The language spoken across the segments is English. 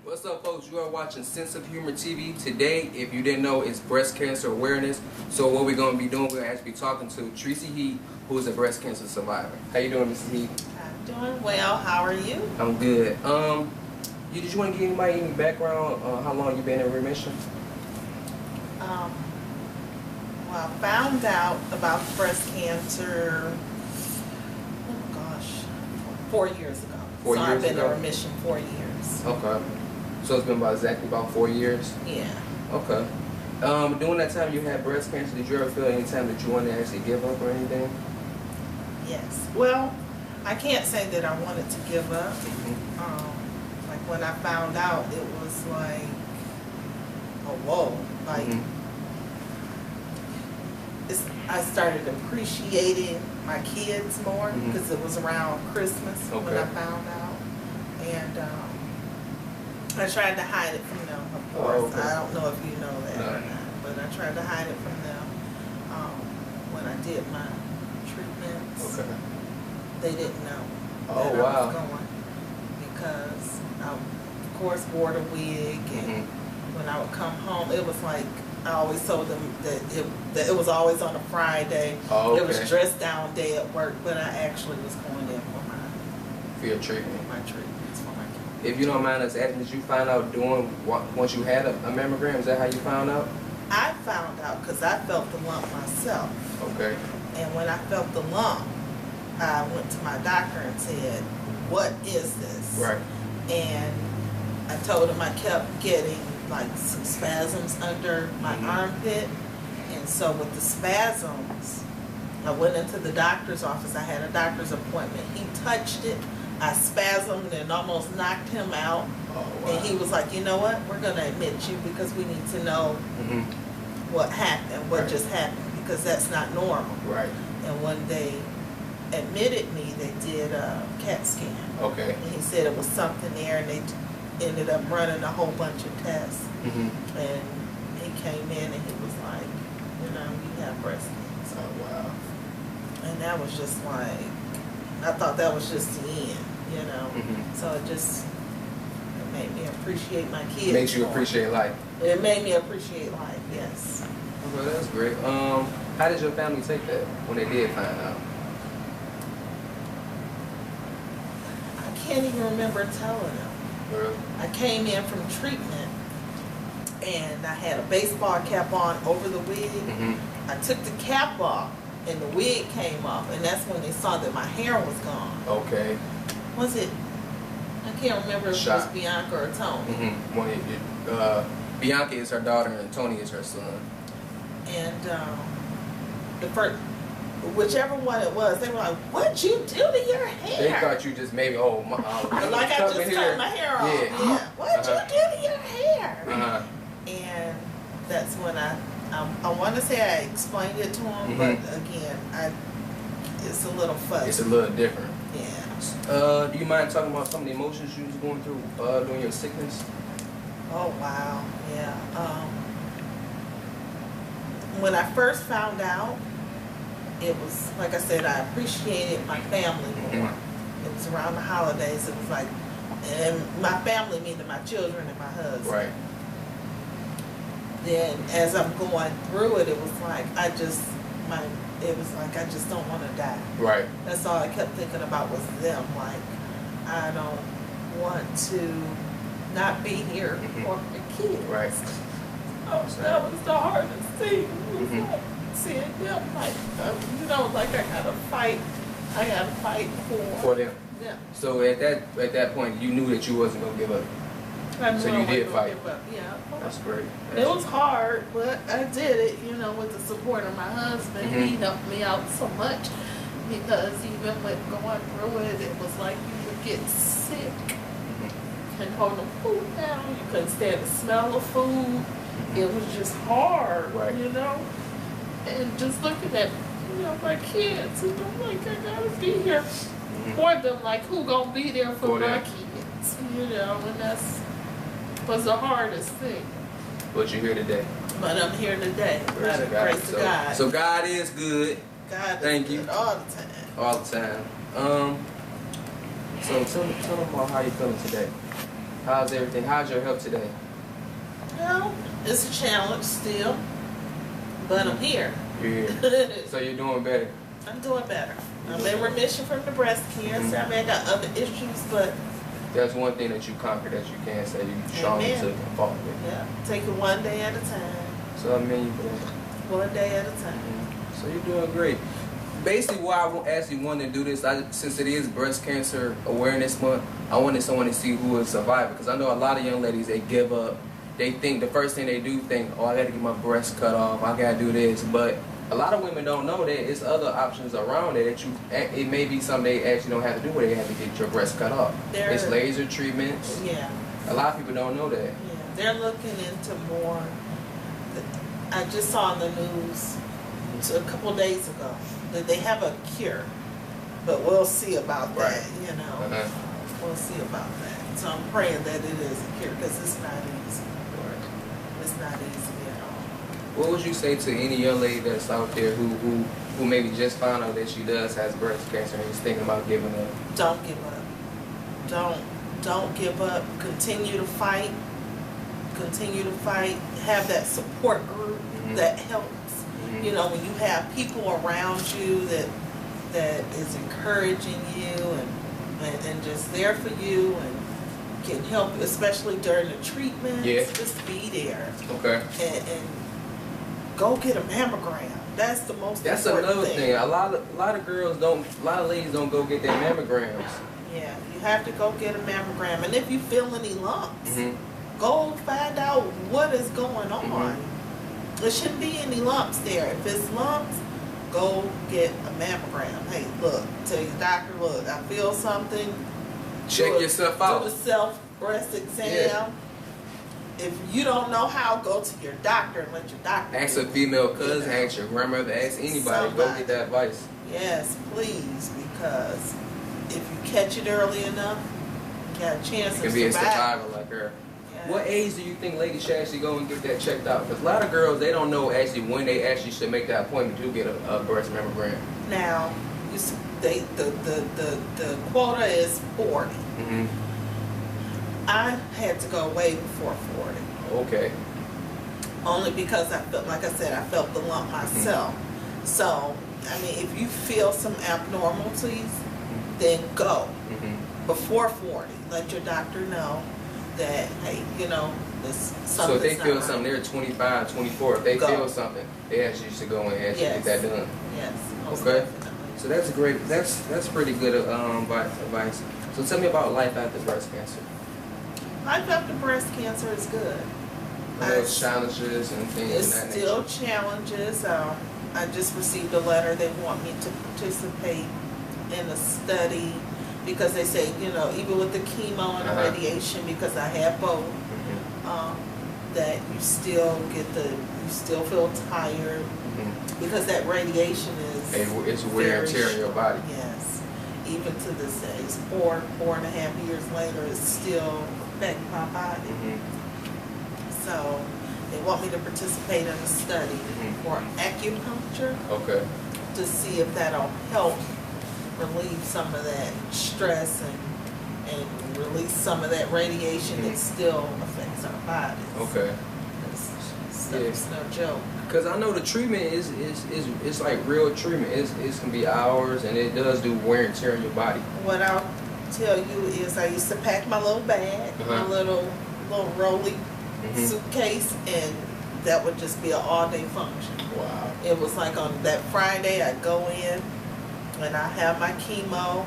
What's up, folks? You are watching Sense of Humor TV. Today, if you didn't know, it's Breast Cancer Awareness. So what we're going to be doing, we're actually talking to Tracy Heath, who is a breast cancer survivor. How you doing, Mrs. Heath? I'm doing well. How are you? I'm good. Did you want to give anybody any background on how long you been in remission? Well, I found out about breast cancer, 4 years ago. 4 years ago? So I've been in remission 4 years. Okay. So it's been about 4 years? Yeah. Okay. During that time you had breast cancer, did you ever feel any time that you wanted to actually give up or anything? Yes. Well, I can't say that I wanted to give up. Like when I found out, it was like, oh, whoa. Like, I started appreciating my kids more because it was around Christmas when I found out. And I tried to hide it from them, of course. I don't know if you know that or not, but I tried to hide it from them when I did my treatments. Okay. They didn't know that I was going because I, of course, wore the wig, and when I would come home, it was like I always told them that it was always on a Friday. It was dress down day at work, but I actually was going in for your treatment. My treatments for my kids. If you don't mind us asking, did you find out once you had a mammogram? Is that how you found out? I found out because I felt the lump myself. Okay. And when I felt the lump, I went to my doctor and said, "What is this?" Right. And I told him I kept getting like some spasms under my armpit, and so with the spasms, I went into the doctor's office. I had a doctor's appointment. He touched it. I spasmed and almost knocked him out. Oh, wow. And he was like, "You know what? We're going to admit you because we need to know what happened, what just happened, because that's not normal." Right. And when they admitted me, they did a CAT scan. Okay. And he said it was something there, and they ended up running a whole bunch of tests. And he came in and he was like, "You have breast cancer." Oh, wow. And that was just like, I thought that was just the end, So it made me appreciate my kids. Makes you more. appreciate life. It made me appreciate life, yes. Well, that's great. How did your family take that when they did find out? I can't even remember telling them. Really? I came in from treatment and I had a baseball cap on over the wig. I took the cap off and the wig came off, and that's when they saw that my hair was gone. Okay. Was it? I can't remember if it was Bianca or Tony. Bianca is her daughter and Tony is her son. And the first, whichever one it was, they were like, "What'd you do to your hair?" They thought you just maybe, like I just turned my hair off. Yeah. What'd you do to your hair? And that's when I want to say I explained it to him, but again, it's a little fuzzy. It's a little different. Yeah. Do you mind talking about some of the emotions you was going through during your sickness? Oh wow, yeah. When I first found out, it was like I said, I appreciated my family more. It was around the holidays. It was like, and my family meaning my children and my husband. Right. Then as I'm going through it, it was like I just don't want to die. Right. That's all I kept thinking about was them. Like, I don't want to not be here for my kids. Right. Oh, that was the hardest thing. It was like seeing them, like, like I gotta fight for them. Yeah. So at that point, you knew that you wasn't gonna give up. So you did fight. Yeah. That's great. It was hard, but I did it, with the support of my husband. He helped me out so much because even with going through it, it was like you would get sick. Couldn't hold the food down. You couldn't stand the smell of food. It was just hard, right. And just looking at, my kids, and I'm like, I gotta be here for them. Like, who gonna be there for my kids? And that's was the hardest thing. But you're here today. But I'm here today. By the grace of God. So God is good. God Thank is you. good all the time. All the time. So tell them about how you feeling today. How's everything? How's your health today? Well, it's a challenge still, but I'm here. You're here. So you're doing better. I'm doing better. I'm in remission from the breast cancer. I mean, I got other issues, but that's one thing that you conquered that you can say you strongly took and fought with. Yeah, take it one day at a time. So I mean, one day at a time. So you're doing great. Basically, why I actually wanted to do this, since it is Breast Cancer Awareness Month, I wanted someone to see who is surviving. Because I know a lot of young ladies, they give up. They think, the first thing they do think, oh, I got to get my breast cut off. I got to do this. But a lot of women don't know that it's other options around it. It may be something they actually don't have to do where they have to get your breast cut off. It's laser treatments. Yeah. A lot of people don't know that. Yeah. They're looking into more. I just saw in the news a couple of days ago that they have a cure, but we'll see about that, you know. We'll see about that. So I'm praying that it is a cure, because it's not easy. It's not easy at all. What would you say to any young lady that's out there who maybe just found out that she has breast cancer and is thinking about giving up? Don't give up. Don't give up. Continue to fight. Continue to fight. Have that support group that helps. You know, when you have people around you that is encouraging you and just there for you and can help, especially during the treatment. Yeah. Just be there. Okay. And go get a mammogram. That's the most That's important another thing. thing. A lot of ladies don't go get their mammograms. Yeah, you have to go get a mammogram. And if you feel any lumps, go find out what is going on. There shouldn't be any lumps there. If it's lumps, go get a mammogram. Hey, look, tell your doctor, look, I feel something. Check yourself out. Do the self-breast exam. Yeah. If you don't know how, go to your doctor and let your doctor Ask a female cousin, ask your grandmother, ask anybody. Go get that advice. Yes, please, because if you catch it early enough, you got a chance You can be a survivor like her. What age do you think ladies should actually go and get that checked out? Because a lot of girls, they don't know actually when they actually should make that appointment to get a breast mammogram. Now, the quota is 40. I had to go way before 40. Okay. Only because I felt, like I said, I felt the lump myself. So, I mean, if you feel some abnormalities, then go before 40. Let your doctor know that, hey, you know, this something's So if they feel right. something, they're 25, 24, if they feel something, they actually should go and actually get that done. Yes. Okay. So that's great. That's pretty good advice. So tell me about life after breast cancer. Life after breast cancer is good. Those challenges and things of that nature. It's still challenges. I just received a letter. They want me to participate in a study because they say, you know, even with the chemo and the radiation, because I have both, that you still feel tired because that radiation is it's wear and tear in your body. Yes, even to this day, it's 4.5 years later, it's still affecting my body. So they want me to participate in a study for acupuncture. Okay. To see if that'll help relieve some of that stress and release some of that radiation that still affects our bodies. Okay. It's no joke. Because I know the treatment is like real treatment. It's gonna be hours, and it does do wear and tear on your body. What I'll tell you is I used to pack my little bag, my little rolly suitcase, and that would just be an all-day function. Wow. It was like on that Friday I'd go in and I have my chemo,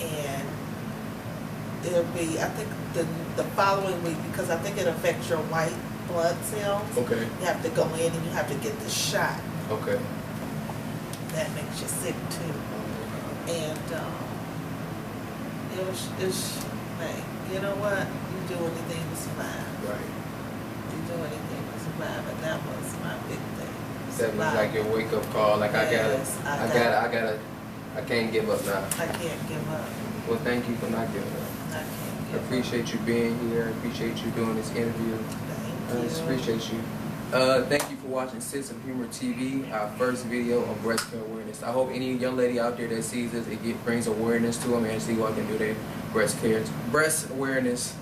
and it'll be, I think the following week, because I think it affects your white blood cells. Okay. You have to go in and you have to get the shot. Okay. That makes you sick too. And it's hey, you know what? You do anything to survive. Right. You do anything to survive, and that was my big thing. That was like your wake up call. Like yes, I can't give up now. I can't give up. Well, thank you for not giving up. I can't I give up. appreciate you being here. I appreciate you doing this interview. Thank you. I just appreciate you. Thank you for watching Sense of Humor TV, our first video on breast care awareness. I hope any young lady out there that sees this, brings awareness to them and see what they can do their breast awareness